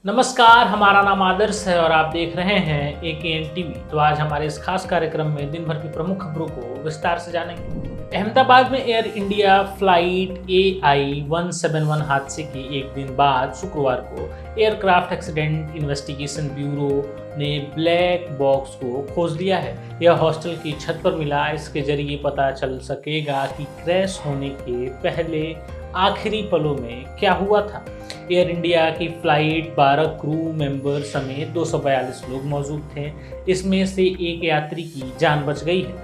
नमस्कार, हमारा नाम आदर्श है और आप देख रहे हैं AKN टीवी। तो आज हमारे इस खास कार्यक्रम में दिन भर की प्रमुख खबरों को विस्तार से जानेंगे। अहमदाबाद में एयर इंडिया फ्लाइट AI-171 हादसे के एक दिन बाद शुक्रवार को एयरक्राफ्ट एक्सीडेंट इन्वेस्टिगेशन ब्यूरो ने ब्लैक बॉक्स को खोज लिया है। यह हॉस्टल की छत पर मिला। इसके जरिए पता चल सकेगा कि क्रैश होने के पहले आखिरी पलों में क्या हुआ था। एयर इंडिया की फ्लाइट 12 क्रू मेंबर समेत 242 लोग मौजूद थे। इसमें से एक यात्री की जान बच गई है।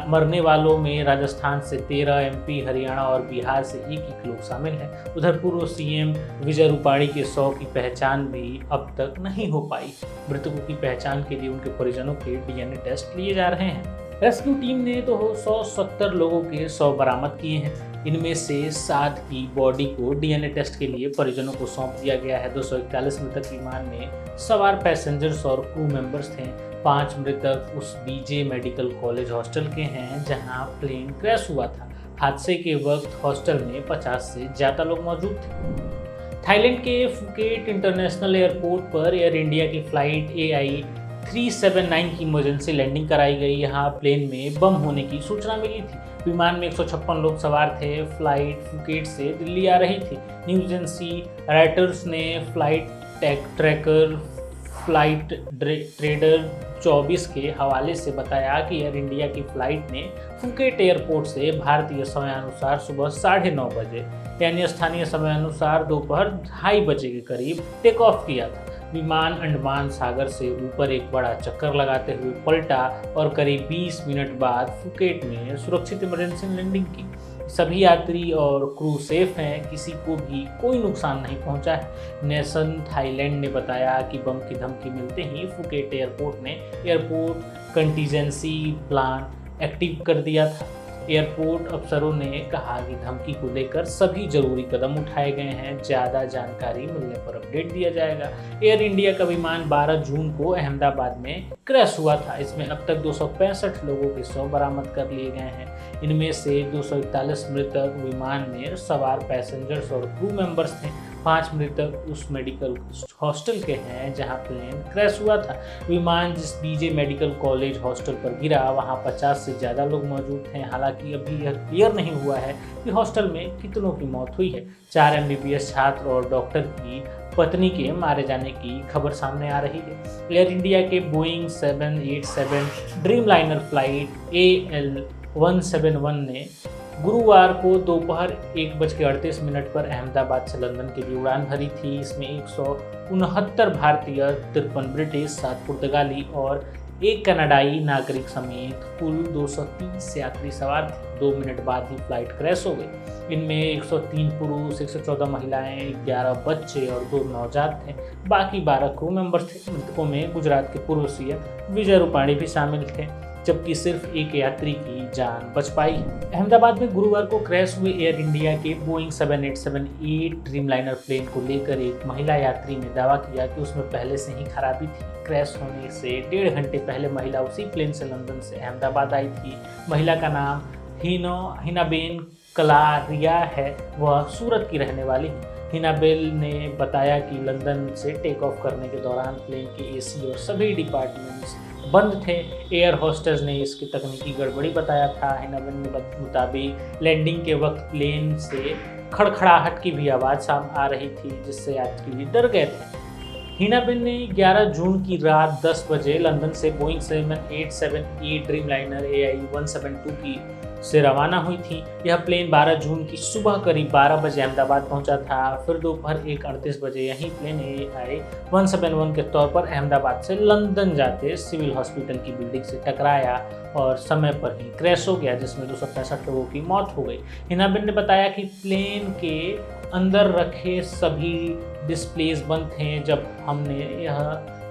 मरने वालों में राजस्थान से 13, MP, हरियाणा और बिहार से एक लोग शामिल हैं। उधर पूर्व CM विजय रूपाणी के 100 की पहचान भी अब तक नहीं हो पाई। मृतकों की पहचान के लिए उनके परिजनों के DNA टेस्ट लिए जा रहे हैं। रेस्क्यू टीम ने तो 170 लोगों के 100 बरामद किए हैं। इनमें से 7 की बॉडी को DNA टेस्ट के लिए परिजनों को सौंप दिया गया है। 241 मृतक विमान में सवार पैसेंजर्स और क्रू मेंबर्स थे। 5 मृतक उस BJ मेडिकल कॉलेज हॉस्टल के हैं जहां प्लेन क्रैश हुआ था। हादसे के वक्त हॉस्टल में 50 से ज़्यादा लोग मौजूद थे। थाईलैंड के फुकेट इंटरनेशनल एयरपोर्ट पर एयर इंडिया की फ्लाइट AI-379 की इमरजेंसी लैंडिंग कराई गई। यहाँ प्लेन में बम होने की सूचना मिली थी। विमान में 156 लोग सवार थे। फ्लाइट फुकेट से दिल्ली आ रही थी। न्यूज एजेंसी रॉयटर्स ने फ्लाइट ट्रैकर फ्लाइट ट्रेडर 24 के हवाले से बताया कि एयर इंडिया की फ्लाइट ने फुकेट एयरपोर्ट से भारतीय समयानुसार सुबह 9:30 बजे यानी स्थानीय समयानुसार दोपहर 2:30 बजे के करीब टेक ऑफ किया था। विमान अंडमान सागर से ऊपर एक बड़ा चक्कर लगाते हुए पलटा और करीब 20 मिनट बाद फुकेट में सुरक्षित इमरजेंसी लैंडिंग की। सभी यात्री और क्रू सेफ हैं। किसी को भी कोई नुकसान नहीं पहुंचा है। नेशन थाईलैंड ने बताया कि बम की धमकी मिलते ही फुकेट एयरपोर्ट ने एयरपोर्ट कंटीजेंसी प्लान एक्टिव कर दिया था। एयरपोर्ट अफसरों ने कहा कि धमकी को लेकर सभी जरूरी कदम उठाए गए हैं। ज़्यादा जानकारी मिलने पर अपडेट दिया जाएगा। एयर इंडिया का विमान 12 जून को अहमदाबाद में क्रैश हुआ था। इसमें अब तक 265 लोगों के 100 बरामद कर लिए गए हैं। इनमें से 241 मृतक विमान में सवार पैसेंजर्स और क्रू मेंबर्स थे। 5 मृतक उस मेडिकल हॉस्टल के हैं जहां प्लेन क्रैश हुआ था। विमान जिस BJ मेडिकल कॉलेज हॉस्टल पर गिरा वहां 50 से ज़्यादा लोग मौजूद थे। हालांकि अभी यह क्लियर नहीं हुआ है कि हॉस्टल में कितनों की मौत हुई है। 4 MBBS छात्र और डॉक्टर की पत्नी के मारे जाने की खबर सामने आ रही है। एयर इंडिया के बोइंग 787 ड्रीमलाइनर फ्लाइट AL-171 ने गुरुवार को दोपहर 1:38 पर अहमदाबाद से लंदन के लिए उड़ान भरी थी। इसमें 169 भारतीय, 53 ब्रिटिश, 7 पुर्तगाली और 1 कनाडाई नागरिक समेत कुल 230 यात्री सवार थे। 2 मिनट बाद ही फ्लाइट क्रैश हो गई। इनमें 103 पुरुष, 114 महिलाएं, 11 बच्चे और 2 नवजात थे। बाकी 12 क्रू मेंबर थे। मृतकों में गुजरात के पूर्व CM विजय रूपाणी भी शामिल थे, जबकि सिर्फ एक यात्री की जान बच पाई। अहमदाबाद में गुरुवार को क्रैश हुए एयर इंडिया के बोइंग 787-8 ड्रीमलाइनर प्लेन को लेकर एक महिला यात्री ने दावा किया कि उसमें पहले से ही खराबी थी। क्रैश होने से 1.5 घंटे पहले महिला उसी प्लेन से लंदन से अहमदाबाद आई थी। महिला का नाम हिनाबेन कलारिया है। वह सूरत की रहने वाली है। हिनाबेल ने बताया कि लंदन से टेक ऑफ करने के दौरान प्लेन के AC और सभी डिपार्टमेंट्स बंद थे। एयर होस्टेस ने इसकी तकनीकी गड़बड़ी बताया था। हिनाबेल के मुताबिक लैंडिंग के वक्त प्लेन से खड़खड़ाहट की भी आवाज़ आ रही थी, जिससे यात्री डर गए थे। हिनाबेल ने 11 जून की रात 10 बजे लंदन से बोइंग 787-8 ड्रीमलाइनर AI-172 की से रवाना हुई थी। यह प्लेन 12 जून की सुबह करीब 12 बजे अहमदाबाद पहुंचा था। फिर दोपहर 1:38 बजे यही प्लेन AI-171 के तौर पर अहमदाबाद से लंदन जाते सिविल हॉस्पिटल की बिल्डिंग से टकराया और समय पर ही क्रैश हो गया, जिसमें 265 लोगों की मौत हो गई। हिनाबेल ने बताया कि प्लेन के अंदर रखे सभी डिस्प्लेज बंद थे। जब हमने यह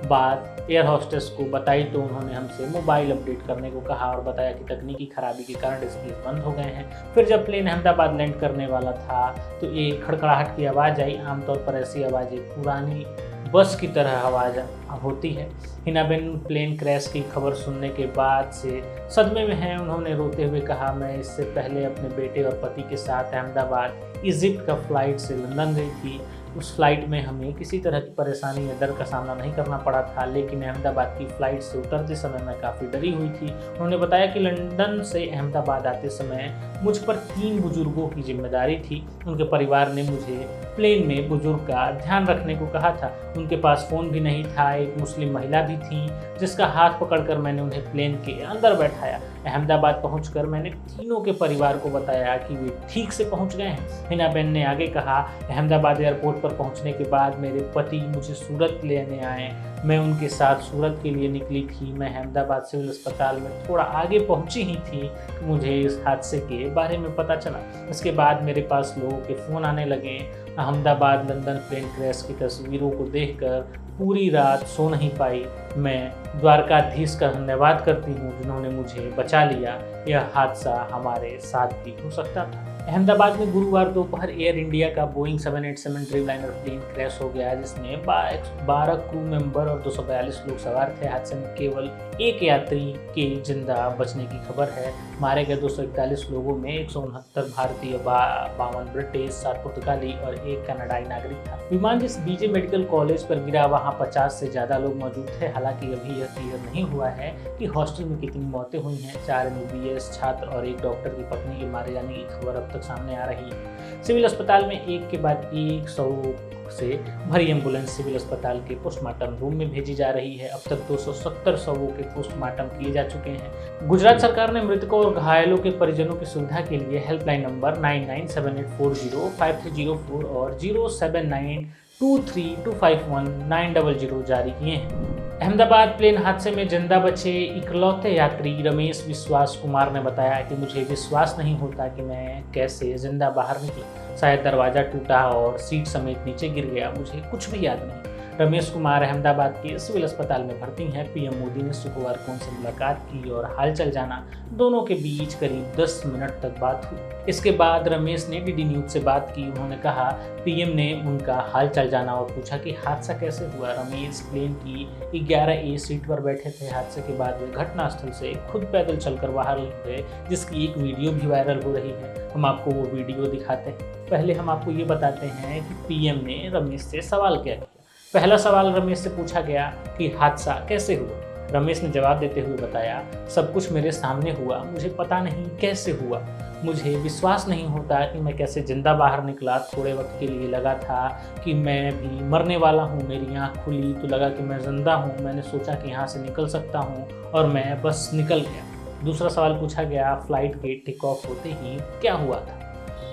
बात एयर होस्टेस को बताई तो उन्होंने हमसे मोबाइल अपडेट करने को कहा और बताया कि तकनीकी खराबी के कारण डिस्प्ले बंद हो गए हैं। फिर जब प्लेन अहमदाबाद लैंड करने वाला था तो एक खड़खड़ाहट की आवाज़ आई। आमतौर पर ऐसी आवाज़ें पुरानी बस की तरह आवाज़ होती है। हिनाबेन प्लेन क्रैश की खबर सुनने के बाद से सदमे में हैं। उन्होंने रोते हुए कहा, मैं इससे पहले अपने बेटे और पति के साथ अहमदाबाद इजिप्ट का फ़्लाइट से लंदन गई थी। उस फ्लाइट में हमें किसी तरह की परेशानी या डर का सामना नहीं करना पड़ा था, लेकिन अहमदाबाद की फ़्लाइट से उतरते समय मैं काफ़ी डरी हुई थी। उन्होंने बताया कि लंदन से अहमदाबाद आते समय मुझ पर 3 बुजुर्गों की जिम्मेदारी थी। उनके परिवार ने मुझे प्लेन में बुजुर्ग का ध्यान रखने को कहा था। उनके पास फ़ोन भी नहीं था। एक मुस्लिम महिला भी थी जिसका हाथ पकड़कर मैंने उन्हें प्लेन के अंदर बैठाया। अहमदाबाद पहुंचकर मैंने तीनों के परिवार को बताया कि वे ठीक से पहुंच गए हैं। हिनाबेन ने आगे कहा, अहमदाबाद एयरपोर्ट पर पहुंचने के बाद मेरे पति मुझे सूरत लेने आए। मैं उनके साथ सूरत के लिए निकली थी। मैं अहमदाबाद सिविल अस्पताल में थोड़ा आगे पहुंची ही थी कि मुझे इस हादसे के बारे में पता चला। इसके बाद मेरे पास लोगों के फ़ोन आने लगे। अहमदाबाद लंदन प्लेन क्रैश की तस्वीरों को देखकर पूरी रात सो नहीं पाई। मैं द्वारकाधीश का धन्यवाद करती हूँ जिन्होंने मुझे बचा लिया। यह हादसा हमारे साथ भी हो सकता था। अहमदाबाद में गुरुवार दोपहर एयर इंडिया का बोइंग 787 ड्रीमलाइनर प्लेन क्रैश हो गया, जिसमें 12 क्रू मेंबर और 242 लोग सवार थे। हादसे में केवल एक यात्री के जिंदा बचने की खबर है। मारे गए 241 लोगों में 169 भारतीय, 52 ब्रिटिश, 7 पुर्तगाली और 1 कनाडाई नागरिक था। विमान जिस बीजे मेडिकल कॉलेज पर गिरा वहाँ 50 से ज़्यादा लोग मौजूद थे। हालांकि अभी यह क्लियर नहीं हुआ है कि हॉस्टल में कितनी मौतें हुई हैं। 4 MBBS छात्र और 1 डॉक्टर की पत्नी के मारे जाने की खबर अब तक सामने आ रही है। सिविल अस्पताल में एक के बाद एक 100 से भरी एम्बुलेंस सिविल अस्पताल के पोस्टमार्टम रूम में भेजी जा रही है। अब तक 270 शवों के पोस्टमार्टम किए जा चुके हैं। गुजरात सरकार ने मृतकों और घायलों के परिजनों की सुविधा के लिए हेल्पलाइन नंबर 9978405304 और 07923251900 जारी किए हैं। अहमदाबाद प्लेन हादसे में जिंदा बचे इकलौते यात्री रमेश विश्वास कुमार ने बताया कि मुझे विश्वास नहीं होता कि मैं कैसे जिंदा बाहर निकला। शायद दरवाज़ा टूटा और सीट समेत नीचे गिर गया, मुझे कुछ भी याद नहीं। रमेश कुमार अहमदाबाद के सिविल अस्पताल में भर्ती हैं। पीएम मोदी ने शुक्रवार को उनसे मुलाकात की और हालचाल जाना। दोनों के बीच करीब 10 मिनट तक बात हुई। इसके बाद रमेश ने डीडी न्यूज से बात की। उन्होंने कहा, पीएम ने उनका हालचाल जाना और पूछा कि हादसा कैसे हुआ। रमेश प्लेन की 11A सीट पर बैठे थे। हादसे के बाद वे घटनास्थल से खुद पैदल चलकर बाहर गए, जिसकी एक वीडियो भी वायरल हो रही है। हम आपको वो वीडियो दिखाते हैं। पहले हम आपको ये बताते हैं कि पीएम ने रमेश से सवाल क्या किया। पहला सवाल रमेश से पूछा गया कि हादसा कैसे हुआ। रमेश ने जवाब देते हुए बताया, सब कुछ मेरे सामने हुआ, मुझे पता नहीं कैसे हुआ। मुझे विश्वास नहीं होता कि मैं कैसे जिंदा बाहर निकला। थोड़े वक्त के लिए लगा था कि मैं भी मरने वाला हूँ। मेरी आँख खुली तो लगा कि मैं जिंदा हूँ। मैंने सोचा कि यहाँ से निकल सकता हूँ और मैं बस निकल गया। दूसरा सवाल पूछा गया, फ्लाइट के टेक ऑफ होते ही क्या हुआ था।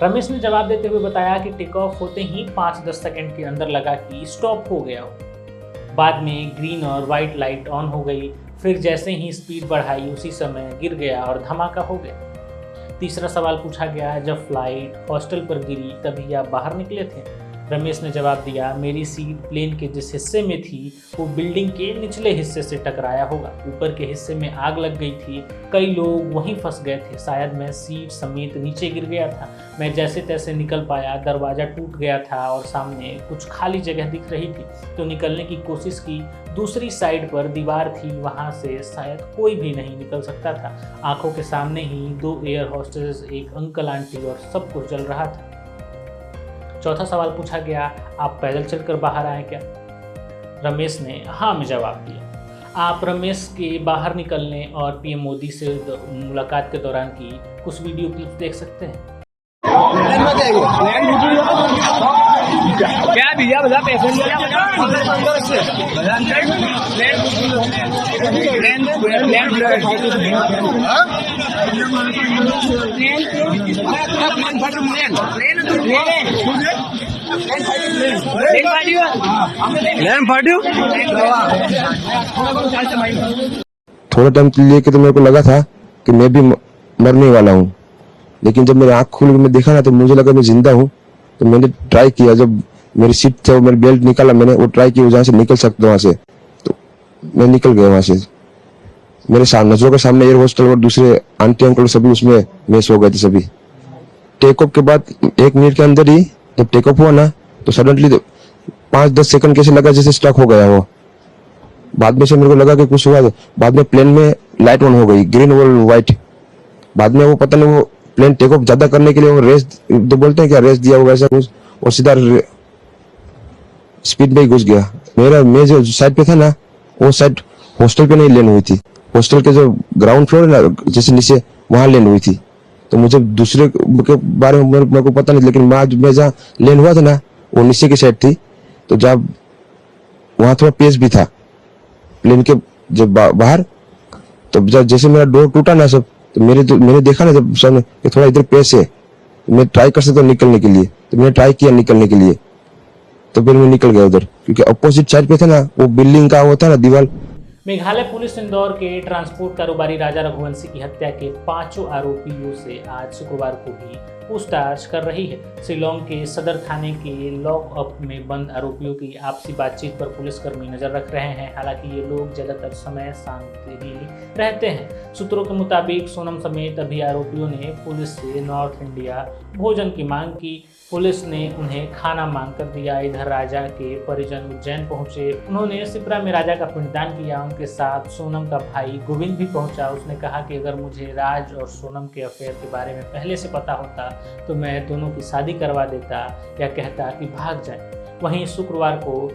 रमेश ने जवाब देते हुए बताया कि टेक ऑफ होते ही 5-10 सेकंड के अंदर लगा कि स्टॉप हो गया हो। बाद में ग्रीन और वाइट लाइट ऑन हो गई। फिर जैसे ही स्पीड बढ़ाई उसी समय गिर गया और धमाका हो गया। तीसरा सवाल पूछा गया, जब फ्लाइट हॉस्टल पर गिरी तभी आप बाहर निकले थे। रमेश ने जवाब दिया, मेरी सीट प्लेन के जिस हिस्से में थी वो बिल्डिंग के निचले हिस्से से टकराया होगा। ऊपर के हिस्से में आग लग गई थी। कई लोग वहीं फंस गए थे। शायद मैं सीट समेत नीचे गिर गया था। मैं जैसे तैसे निकल पाया। दरवाज़ा टूट गया था और सामने कुछ खाली जगह दिख रही थी तो निकलने की कोशिश की। दूसरी साइड पर दीवार थी, वहाँ से शायद कोई भी नहीं निकल सकता था। आंखों के सामने ही 2 एयर होस्टेस, एक अंकल आंटी और सब कुछ जल रहा था। चौथा सवाल पूछा गया, आप पैदल चलकर बाहर आए क्या। रमेश ने हाँ में जवाब दिया। आप रमेश के बाहर निकलने और पीएम मोदी से मुलाकात के दौरान की कुछ वीडियो क्लिप्स देख सकते हैं। क्या भैया बता पैसेंजर थोड़ा टाइम लेके तो मेरे को लगा था कि मैं भी मरने वाला हूँ, लेकिन जब मेरी आँख खुल मैं देखा ना तो मुझे लगा मैं जिंदा हूँ। तो मैंने ट्राई किया, जब मेरी सीट से मेरी बेल्ट निकाला मैंने वो ट्राई किया जहाँ से निकल सकता वहां से, तो मैं निकल गया वहां से। मेरे नजरों के सामने एयर होस्टल और दूसरे आंटी अंकल सभी उसमें मिस हो गए थे सभी। टेक ऑफ के बाद 1 मिनट के अंदर ही जब टेक ऑफ हुआ ना तो सडनली 5-10 सेकंड कैसे लगा जैसे स्टक हो गया वो। बाद में से मेरे को लगा कि कुछ हुआ। बाद में प्लेन में लाइट ऑन हो गई, ग्रीन और व्हाइट। बाद में वो पता नहीं वो प्लेन टेक ऑफ ज्यादा करने के लिए वो रेस तो बोलते हैं क्या, रेस दिया होगा ऐसा कुछ, और सीधा स्पीड में ही घुस गया। मैं जो साइड पे था ना, वो साइड हॉस्टल पे नहीं लैंड हुई थी। हॉस्टल के जो ग्राउंड फ्लोर है ना, जैसे नीचे, वहां लैंड हुई थी। तो मुझे दूसरे के बारे में मेरे को पता नहीं, लेकिन मैं जहाँ लैंड हुआ था ना, वो नीचे की साइड थी। तो जब वहां थोड़ा पेस भी था प्लेन के जब बाहर, तो जब जैसे मेरा डोर टूटा ना सब, तो मैंने देखा ना जब सब कि थोड़ा इधर पेस है, तो मैं ट्राई कर सकता हूँ निकलने के लिए। तो मैंने ट्राई किया निकलने के लिए, तो फिर मैं निकल गया उधर, क्योंकि अपोजिट साइड पे था ना, वो बिल्डिंग का वो था ना दीवार। मेघालय पुलिस इंदौर के ट्रांसपोर्ट कारोबारी राजा रघुवंशी की हत्या के 5 आरोपियों से आज शुक्रवार को भी पूछताछ कर रही है। शिलोंग के सदर थाने के लॉकअप में बंद आरोपियों की आपसी बातचीत पर पुलिसकर्मी नजर रख रहे हैं। हालांकि ये लोग ज्यादातर समय शांत ही रहते हैं। सूत्रों के मुताबिक सोनम समेत अभी आरोपियों ने पुलिस से नॉर्थ इंडिया भोजन की मांग की। पुलिस ने उन्हें खाना मांग कर दिया। इधर राजा के परिजन उज्जैन पहुंचे। उन्होंने सिपरा में राजा का पिंडदान किया। उनके साथ सोनम का भाई गोविंद भी पहुंचा। उसने कहा कि अगर मुझे राज और सोनम के अफेयर के बारे में पहले से पता होता तो मैं दोनों की शादी करवा देता या कहता कि भाग जाए। वहीं शुक्रवार को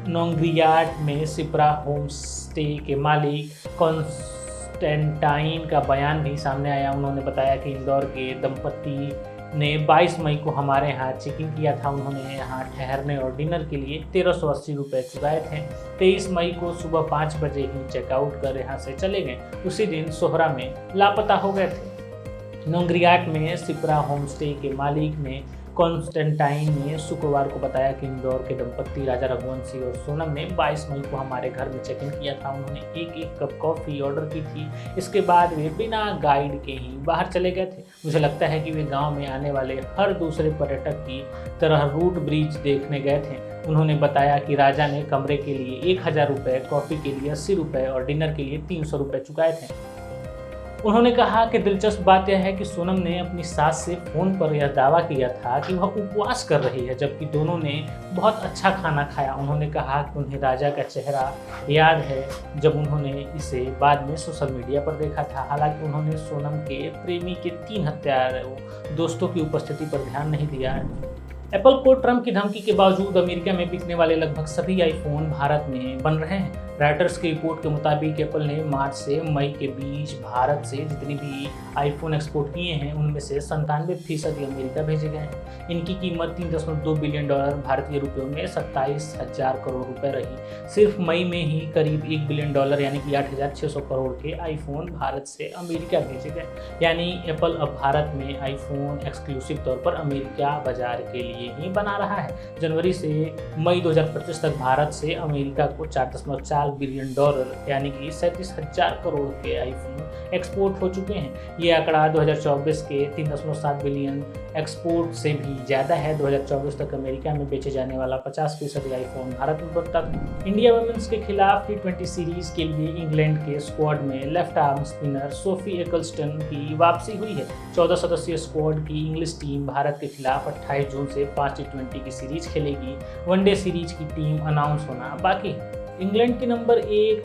नोंग्रियाट में सिपरा होम स्टे के मालिक कॉन्स्टेंटाइन का बयान भी सामने आया। उन्होंने बताया कि इंदौर के दंपति ने 22 मई को हमारे यहाँ चेक इन किया था। उन्होंने यहाँ ठहरने और डिनर के लिए 1380 रुपये चुकाए थे। 23 मई को सुबह 5 बजे ही चेकआउट कर यहाँ से चले गए। उसी दिन सोहरा में लापता हो गए थे। नोंग्रियाट में सिपरा होमस्टे के मालिक ने कॉन्स्टेंटाइन ने शुक्रवार को बताया कि इंदौर के दंपति राजा रघुवंशी और सोनम ने 22 मई को हमारे घर में चेक इन किया था। उन्होंने एक कप कॉफ़ी ऑर्डर की थी। इसके बाद वे बिना गाइड के ही बाहर चले गए थे। मुझे लगता है कि वे गांव में आने वाले हर दूसरे पर्यटक की तरह रूट ब्रिज देखने गए थे। उन्होंने बताया कि राजा ने कमरे के लिए 1000 रुपये, कॉफ़ी के लिए 80 रुपये और डिनर के लिए 300 रुपये चुकाए थे। उन्होंने कहा कि दिलचस्प बात यह है कि सोनम ने अपनी सास से फ़ोन पर यह दावा किया था कि वह उपवास कर रही है, जबकि दोनों ने बहुत अच्छा खाना खाया। उन्होंने कहा कि उन्हें राजा का चेहरा याद है जब उन्होंने इसे बाद में सोशल मीडिया पर देखा था। हालांकि उन्होंने सोनम के प्रेमी के 3 हत्यारों दोस्तों की उपस्थिति पर ध्यान नहीं दिया। एप्पल को ट्रंप की धमकी के बावजूद अमेरिका में बिकने वाले लगभग सभी आईफोन भारत में बन रहे हैं। रॉयटर्स की रिपोर्ट के मुताबिक एप्पल ने मार्च से मई के बीच भारत से जितने भी आईफोन एक्सपोर्ट किए हैं उनमें से 97% अमेरिका भेजे गए हैं। इनकी कीमत $3.2 बिलियन भारतीय रुपयों में 27,000 करोड़ रुपए रही। सिर्फ मई में ही करीब $1 बिलियन यानी कि 8,600 करोड़ के आईफोन भारत से अमेरिका भेजे गए। यानी एप्पल अब भारत में आईफोन एक्सक्लूसिव तौर पर अमेरिका बाजार के लिए ही बना रहा है। जनवरी से मई 2025 तक भारत से अमेरिका को $4.4 बिलियन यानी कि 37,000 करोड़ के आईफोन एक्सपोर्ट हो चुके हैं। ये आंकड़ा 2024 के 3.7 बिलियन एक्सपोर्ट से भी ज़्यादा है। 2024 तक अमेरिका में बेचे जाने वाला 50% आईफोन भारत में बनता था। इंडिया वुमेन्स के खिलाफ T20 सीरीज के लिए इंग्लैंड के स्क्वाड में left arm spinner Sophie Ecclestone की वापसी हुई है। 14 सदस्यीय स्क्वाड की इंग्लिश टीम भारत के खिलाफ 28 जून से 5 T20 की सीरीज खेलेगी। वनडे सीरीज की टीम अनाउंस होना बाकी है। इंग्लैंड की number 1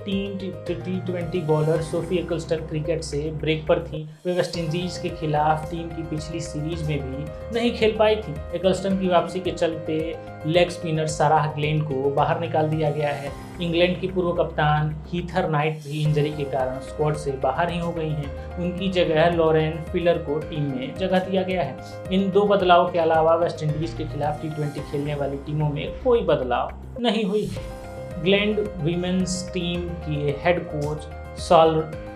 T20 bowler Sophie Ecclestone cricket से ब्रेक पर थी। वे वेस्टइंडीज के खिलाफ टीम की पिछली सीरीज में भी नहीं खेल पाई थी। एकल्स्टन की वापसी के चलते लेग स्पिनर साराह ग्लेन को बाहर निकाल दिया गया है। इंग्लैंड की पूर्व कप्तान हीथर नाइट भी इंजरी के कारण स्क्वाड से बाहर ही हो गई हैं। उनकी जगह लॉरेन फिलर को टीम में जगह दिया गया है। इन 2 बदलावों के अलावा वेस्टइंडीज के खिलाफ T20 खेलने वाली टीमों में कोई बदलाव नहीं हुई। इंग्लैंड वीमेंस टीम के हेड कोच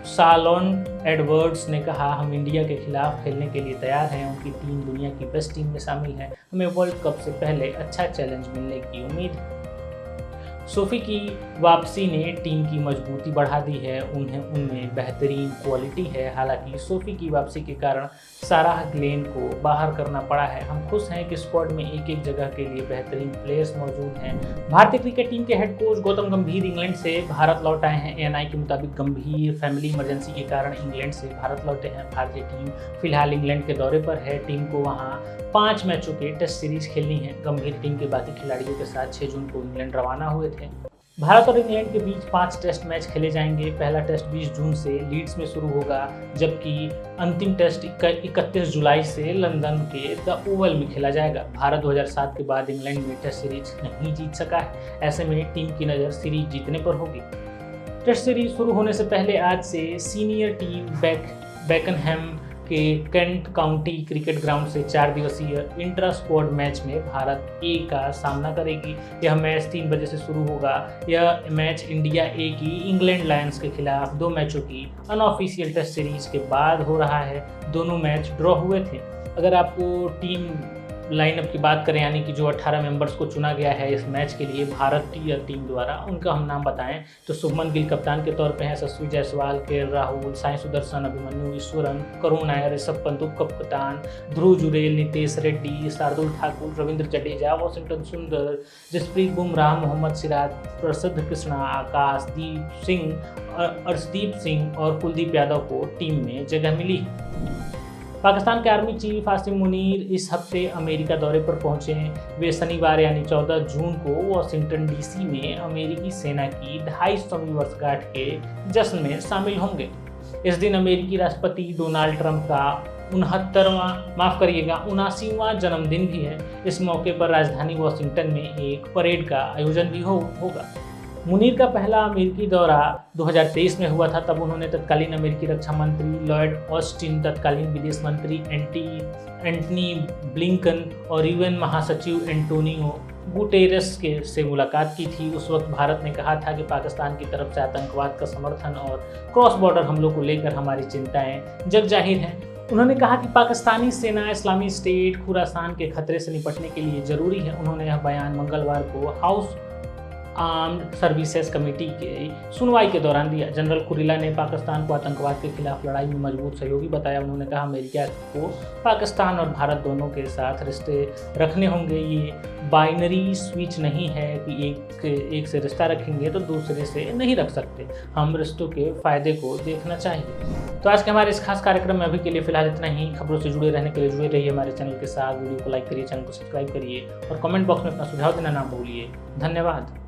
शालोन एडवर्ड्स ने कहा, हम इंडिया के खिलाफ खेलने के लिए तैयार हैं। उनकी टीम दुनिया की बेस्ट टीम में शामिल है। हमें वर्ल्ड कप से पहले अच्छा चैलेंज मिलने की उम्मीद है। सोफी की वापसी ने टीम की मजबूती बढ़ा दी है, उनमें बेहतरीन क्वालिटी है। हालांकि सोफी की वापसी के कारण साराह ग्लेन को बाहर करना पड़ा है। हम खुश हैं कि स्क्वाड में एक एक जगह के लिए बेहतरीन प्लेयर्स मौजूद हैं। भारतीय क्रिकेट टीम के हेड कोच गौतम गंभीर इंग्लैंड से भारत लौट आए हैं। एएनआई के मुताबिक गंभीर फैमिली इमरजेंसी के कारण इंग्लैंड से भारत लौटे हैं। भारतीय टीम फिलहाल इंग्लैंड के दौरे पर है। टीम को वहां 5 मैचों की टेस्ट सीरीज खेलनी है। गंभीर टीम के बाकी खिलाड़ियों के साथ 6 जून को इंग्लैंड रवाना हुए थे। भारत और इंग्लैंड के बीच 5 टेस्ट मैच खेले जाएंगे। पहला टेस्ट 20 जून से लीड्स में शुरू होगा, जबकि अंतिम टेस्ट 31 जुलाई से लंदन के द ओवल में खेला जाएगा। भारत 2007 के बाद इंग्लैंड में टेस्ट सीरीज नहीं जीत सका है। ऐसे में टीम की नज़र सीरीज जीतने पर होगी। टेस्ट सीरीज शुरू होने से पहले आज से सीनियर टीम बेकनहैम के केंट काउंटी क्रिकेट ग्राउंड से 4 दिवसीय इंट्रा स्क्वाड मैच में भारत ए का सामना करेगी। यह मैच 3 बजे से शुरू होगा। यह मैच इंडिया ए की इंग्लैंड लायंस के खिलाफ 2 मैचों की अनऑफिशियल टेस्ट सीरीज के बाद हो रहा है। दोनों मैच ड्रॉ हुए थे। अगर आपको टीम लाइनअप की बात करें, यानी कि जो 18 मेंबर्स को चुना गया है इस मैच के लिए भारतीय टीम द्वारा, उनका हम नाम बताएं तो शुभमन गिल कप्तान के तौर पे हैं, यशस्वी जायसवाल, के राहुल, साई सुदर्शन, अभिमन्यु ईश्वरन, करुण नायर, ऋषभ पंत कप्तान, ध्रुव जुरेल, नितेश रेड्डी, शार्दुल ठाकुर, रविंद्र जडेजा, वॉशिंगटन सुंदर, जसप्रीत बुमराह, मोहम्मद सिराज, प्रसिद्ध कृष्णा, आकाशदीप सिंह, अर्शदीप सिंह और कुलदीप यादव को टीम में जगह मिली है। पाकिस्तान के आर्मी चीफ आसिम मुनीर इस हफ्ते अमेरिका दौरे पर पहुंचे। वे शनिवार यानी 14 जून को वॉशिंगटन डीसी में अमेरिकी सेना की 250वीं वर्षगांठ के जश्न में शामिल होंगे। इस दिन अमेरिकी राष्ट्रपति डोनाल्ड ट्रंप का 79वां जन्मदिन भी है। इस मौके पर राजधानी वॉशिंगटन में एक परेड का आयोजन भी होगा। मुनीर का पहला अमेरिकी दौरा 2023 में हुआ था। तब उन्होंने तत्कालीन अमेरिकी रक्षा मंत्री लॉयड ऑस्टिन, तत्कालीन विदेश मंत्री एंटनी ब्लिंकन और यूएन महासचिव एंटोनियो गुटेरेस से मुलाकात की थी। उस वक्त भारत ने कहा था कि पाकिस्तान की तरफ से आतंकवाद का समर्थन और क्रॉस बॉर्डर हमलों को लेकर हमारी चिंताएं जग जाहिर हैं। उन्होंने कहा कि पाकिस्तानी सेना इस्लामी स्टेट खुरासान के खतरे से निपटने के लिए जरूरी है। उन्होंने यह बयान मंगलवार को हाउस आर्म्ड सर्विसेज कमेटी की सुनवाई के दौरान दिया। जनरल कुरिला ने पाकिस्तान को आतंकवाद के खिलाफ लड़ाई में मजबूत सहयोगी बताया। उन्होंने कहा अमेरिका को पाकिस्तान और भारत दोनों के साथ रिश्ते रखने होंगे। ये बाइनरी स्विच नहीं है कि एक से रिश्ता रखेंगे तो दूसरे से नहीं रख सकते। हम रिश्तों के फायदे को देखना चाहिए। तो आज के हमारे इस खास कार्यक्रम में अभी के लिए फिलहाल इतना ही। खबरों से जुड़े रहने के लिए जुड़े रहिए हमारे चैनल के साथ। वीडियो को लाइक करिए, चैनल को सब्सक्राइब करिए और कमेंट बॉक्स में अपना सुझाव देना ना भूलिए। धन्यवाद।